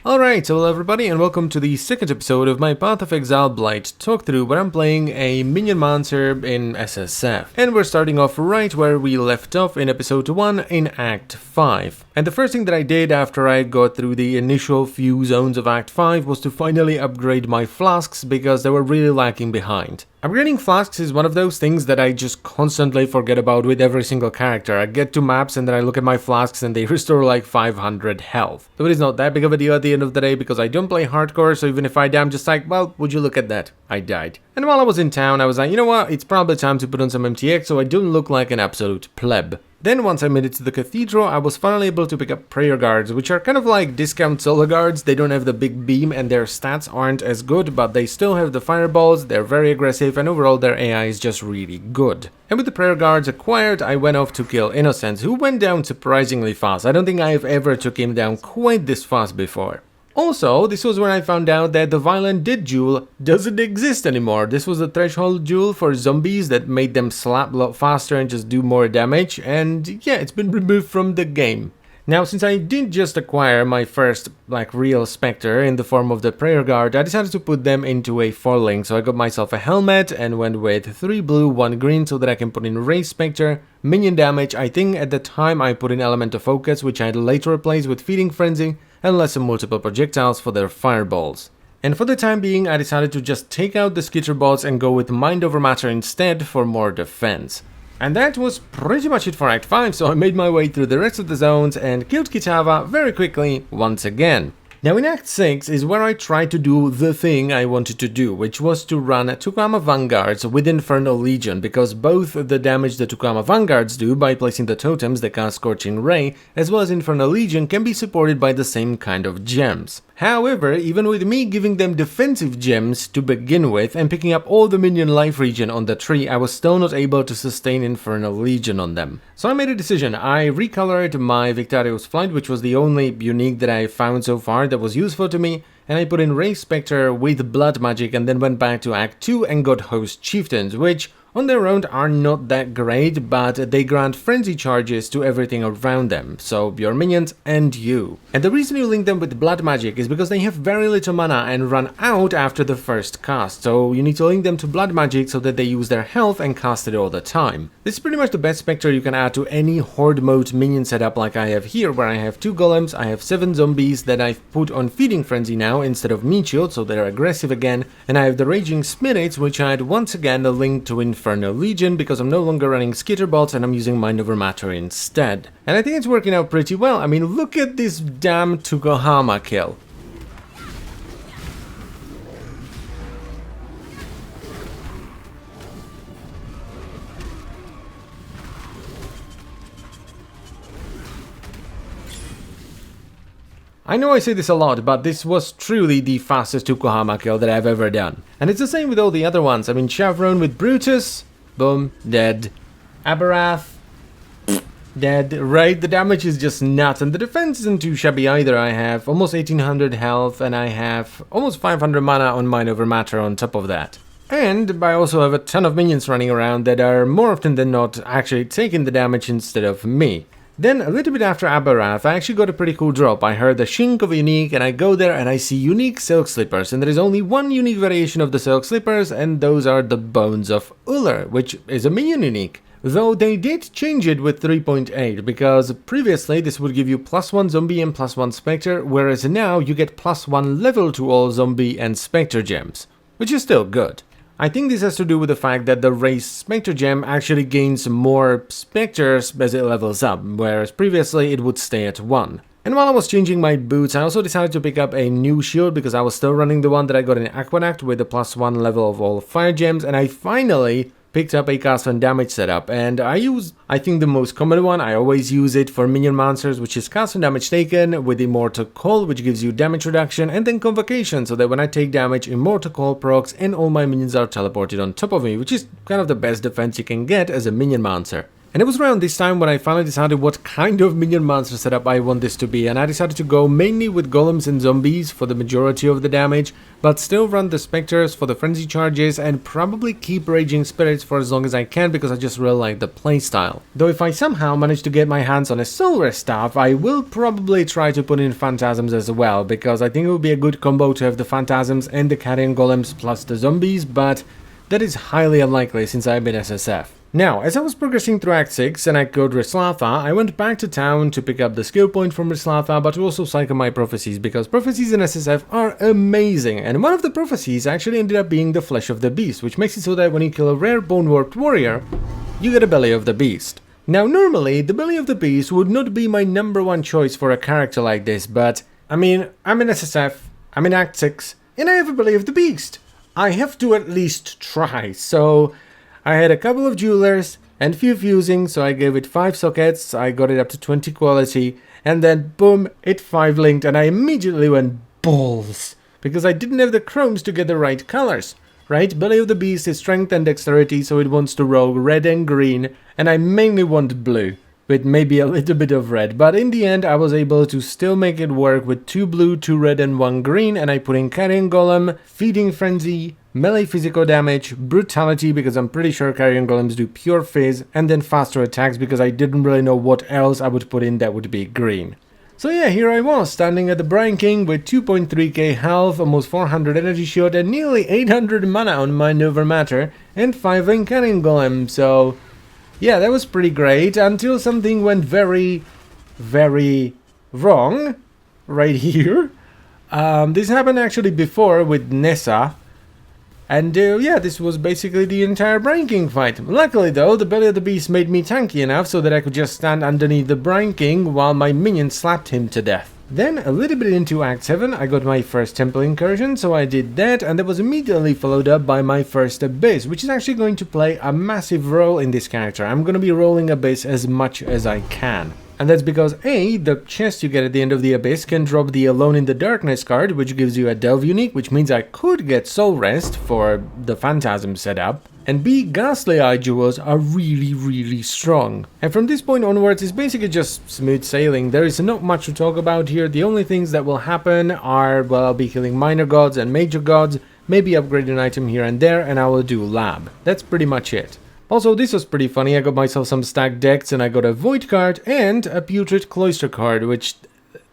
Alright, so hello everybody and welcome to the second episode of my Path of Exile Blight talkthrough where I'm playing a Monster in SSF. And we're starting off right where we left off in episode 1 in Act 5. And the first thing that I did after I got through the initial few zones of Act 5 was to finally upgrade my flasks because they were really lacking behind. Upgrading flasks is one of those things that I just constantly forget about with every single character. I get to maps and then I look at my flasks and they restore like 500 health. So it is not that big of a deal at the end of the day because I don't play hardcore, so even if I die I'm just like, well, would you look at that? I died. And while I was in town I was like, you know what, it's probably time to put on some MTX so I don't look like an absolute pleb. Then once I made it to the cathedral, I was finally able to pick up prayer guards, which are kind of like discount solo guards. They don't have the big beam and their stats aren't as good, but they still have the fireballs, they're very aggressive, and overall their AI is just really good. And with the prayer guards acquired, I went off to kill Innocence, who went down surprisingly fast. I don't think I've ever took him down quite this fast before. Also, this was when I found out that the Violent Dead Jewel doesn't exist anymore. This was a threshold jewel for zombies that made them slap a lot faster and just do more damage, and yeah, it's been removed from the game. Now, since I didn't just acquire my first, real spectre in the form of the prayer guard, I decided to put them into a foiling. So I got myself a helmet and went with 3 blue, 1 green so that I can put in raise spectre, minion damage. I think at the time I put in element of focus, which I'd later replace with feeding frenzy, and lessen multiple projectiles for their fireballs. And for the time being, I decided to just take out the skitterbots and go with mind over matter instead for more defense. And that was pretty much it for Act 5, so I made my way through the rest of the zones and killed Kitava very quickly once again. Now in Act 6 is where I tried to do the thing I wanted to do, which was to run Tukama Vanguards with Infernal Legion, because both the damage the Tukama Vanguards do by placing the totems that cast Scorching Ray, as well as Infernal Legion can be supported by the same kind of gems. However, even with me giving them defensive gems to begin with and picking up all the minion life regen on the tree, I was still not able to sustain Infernal Legion on them. So I made a decision. I recolored my Victorious Flight, which was the only unique that I found so far that was useful to me, and I put in Raise Spectre with Blood Magic and then went back to Act 2 and got Host Chieftains, which on their own are not that great, but they grant frenzy charges to everything around them, so your minions and you. And the reason you link them with blood magic is because they have very little mana and run out after the first cast, so you need to link them to blood magic so that they use their health and cast it all the time. This is pretty much the best spectre you can add to any horde mode minion setup like I have here, where I have 2 golems, I have 7 zombies that I've put on feeding frenzy now instead of meat shield, so they're aggressive again, and I have the raging spirits, which I had once again linked to Infernal Legion because I'm no longer running skitterbots and I'm using mind over matter instead. And I think it's working out pretty well. I mean, look at this damn Tukohama kill. I know I say this a lot, but this was truly the fastest Tukohama kill that I've ever done. And it's the same with all the other ones. I mean, Chevron with Brutus, boom, dead. Abarath, dead. Right, the damage is just nuts, and the defense isn't too shabby either. I have almost 1800 health, and I have almost 500 mana on mind over matter on top of that. And I also have a ton of minions running around that are more often than not actually taking the damage instead of me. Then, a little bit after Abarath, I actually got a pretty cool drop. I heard the shink of a unique, and I go there and I see unique silk slippers, and there is only one unique variation of the silk slippers, and those are the Bones of Uller, which is a minion unique. Though they did change it with 3.8, because previously this would give you +1 zombie and +1 spectre, whereas now you get +1 level to all zombie and spectre gems, which is still good. I think this has to do with the fact that the Raise Spectre gem actually gains more specters as it levels up, whereas previously it would stay at 1. And while I was changing my boots, I also decided to pick up a new shield because I was still running the one that I got in Aquanact with the +1 level of all fire gems, and I finally picked up a cast and damage setup, and I use, I think, the most common one. I always use it for minion monsters, which is cast and damage taken with Immortal Call, which gives you damage reduction, and then Convocation, so that when I take damage, Immortal Call procs and all my minions are teleported on top of me, which is kind of the best defense you can get as a minion monster. And it was around this time when I finally decided what kind of minion monster setup I want this to be, and I decided to go mainly with golems and zombies for the majority of the damage, but still run the specters for the frenzy charges and probably keep raging spirits for as long as I can because I just really like the playstyle. Though if I somehow manage to get my hands on a solar staff, I will probably try to put in phantasms as well, because I think it would be a good combo to have the phantasms and the carrion golems plus the zombies, but that is highly unlikely since I'm in SSF. Now, as I was progressing through Act 6 and I killed Rislatha, I went back to town to pick up the skill point from Rislatha, but to also cycle my prophecies, because prophecies in SSF are amazing, and one of the prophecies actually ended up being the Flesh of the Beast, which makes it so that when you kill a rare Bone Warped Warrior, you get a Belly of the Beast. Now, normally, the Belly of the Beast would not be my #1 choice for a character like this, but, I mean, I'm in SSF, I'm in Act 6, and I have a Belly of the Beast. I have to at least try, so I had a couple of jewelers and few fusing, so I gave it 5 sockets, I got it up to 20 quality, and then boom, it 5-linked, and I immediately went balls, because I didn't have the chromes to get the right colors, right? Belly of the Beast is strength and dexterity, so it wants to roll red and green, and I mainly want blue, with maybe a little bit of red, but in the end I was able to still make it work with 2 blue, 2 red and 1 green, and I put in Carrion Golem, Feeding Frenzy, melee physical damage, brutality because I'm pretty sure carrion golems do pure fizz, and then faster attacks because I didn't really know what else I would put in that would be green. So yeah, here I was, standing at the Brine King with 2.3k health, almost 400 energy shield and nearly 800 mana on Mind Over Matter, and 5 in carrion golem, so yeah, that was pretty great, until something went very, very wrong, right here. This happened actually before with Nessa. And yeah, this was basically the entire Brine King fight. Luckily though, the Belly of the Beast made me tanky enough so that I could just stand underneath the Brine King while my minion slapped him to death. Then, a little bit into Act 7, I got my first temple incursion, so I did that, and that was immediately followed up by my first abyss, which is actually going to play a massive role in this character. I'm going to be rolling abyss as much as I can. And that's because A, the chest you get at the end of the abyss can drop the Alone in the Darkness card, which gives you a Delve unique, which means I could get Soul Rest for the Phantasm setup. And B, Ghastly Eye Jewels are really strong. And from this point onwards, it's basically just smooth sailing. There is not much to talk about here. The only things that will happen are, well, I'll be killing minor gods and major gods, maybe upgrade an item here and there, and I will do lab. That's pretty much it. Also, this was pretty funny. I got myself some stacked decks and I got a Void card and a Putrid Cloister card, which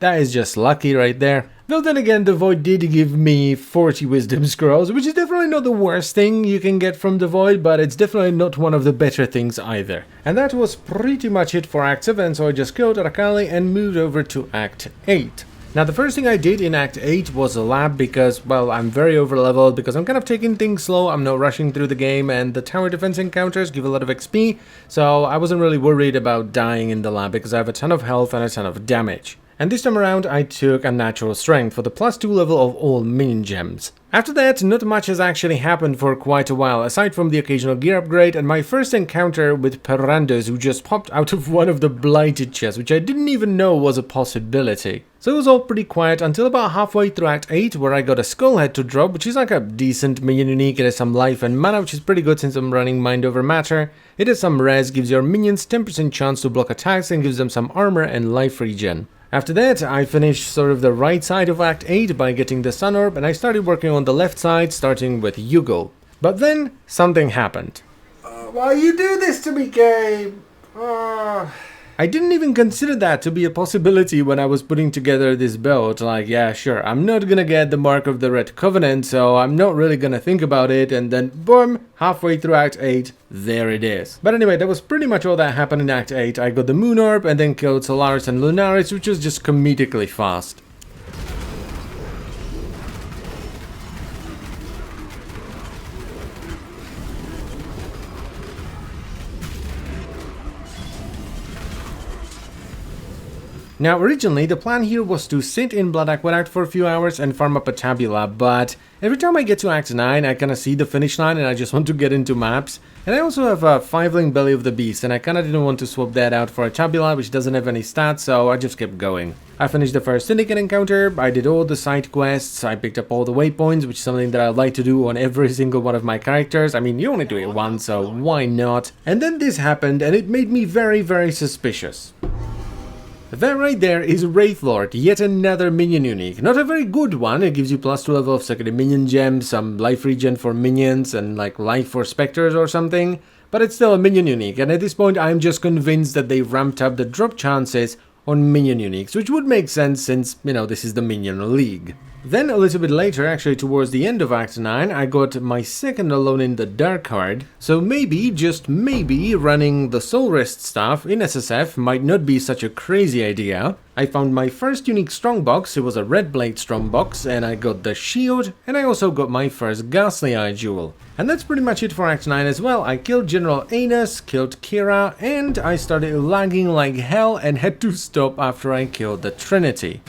that is just lucky right there. Though then again, the Void did give me 40 Wisdom Scrolls, which is definitely not the worst thing you can get from the Void, but it's definitely not one of the better things either. And that was pretty much it for Act 7, so I just killed Arakali and moved over to Act 8. Now the first thing I did in Act 8 was a lab because, well, I'm very overleveled because I'm kind of taking things slow, I'm not rushing through the game, and the tower defense encounters give a lot of XP, so I wasn't really worried about dying in the lab because I have a ton of health and a ton of damage. And this time around I took a natural strength for the +2 level of all minion gems. After that, not much has actually happened for quite a while, aside from the occasional gear upgrade and my first encounter with Perandas who just popped out of one of the blighted chests, which I didn't even know was a possibility. So it was all pretty quiet until about halfway through Act 8, where I got a Skullhead to drop, which is like a decent minion unique. It has some life and mana, which is pretty good since I'm running Mind Over Matter. It has some res, gives your minions 10% chance to block attacks and gives them some armor and life regen. After that, I finished sort of the right side of Act 8 by getting the Sun Orb, and I started working on the left side, starting with Yugo. But then, something happened. Why you do this to me, game? I didn't even consider that to be a possibility when I was putting together this build. Like, yeah, sure, I'm not gonna get the Mark of the Red Covenant, so I'm not really gonna think about it, and then boom, halfway through Act 8, there it is. But anyway, that was pretty much all that happened in Act 8. I got the Moon Orb and then killed Solaris and Lunaris, which was just comedically fast. Now, originally, the plan here was to sit in Blood Aqueduct for a few hours and farm up a tabula, but every time I get to Act 9, I kinda see the finish line and I just want to get into maps. And I also have a 5-link Belly of the Beast, and I kinda didn't want to swap that out for a tabula, which doesn't have any stats, so I just kept going. I finished the first Syndicate encounter, I did all the side quests, I picked up all the waypoints, which is something that I like to do on every single one of my characters. I mean, you only do it once, so why not? And then this happened, and it made me very, very suspicious. That right there is Wraithlord, yet another minion unique. Not a very good one, it gives you +2 level of secondary minion gems, some life regen for minions, and like life for specters or something. But it's still a minion unique, and at this point I'm just convinced that they ramped up the drop chances on minion uniques, which would make sense since, you know, this is the minion league. Then a little bit later, actually towards the end of Act 9, I got my second Alone in the Dark card, so maybe, just maybe, running the Soul Rest stuff in SSF might not be such a crazy idea. I found my first unique strongbox, it was a Red Blade strongbox, and I got the shield, and I also got my first Ghastly Eye jewel. And that's pretty much it for Act 9 as well. I killed General Anus, killed Kira, and I started lagging like hell and had to stop after I killed the Trinity.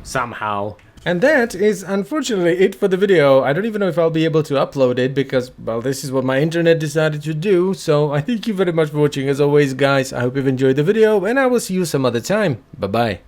Somehow. And that is unfortunately it for the video. I don't even know if I'll be able to upload it because, well, this is what my internet decided to do. So I thank you very much for watching as always, guys. I hope you've enjoyed the video and I will see you some other time. Bye bye.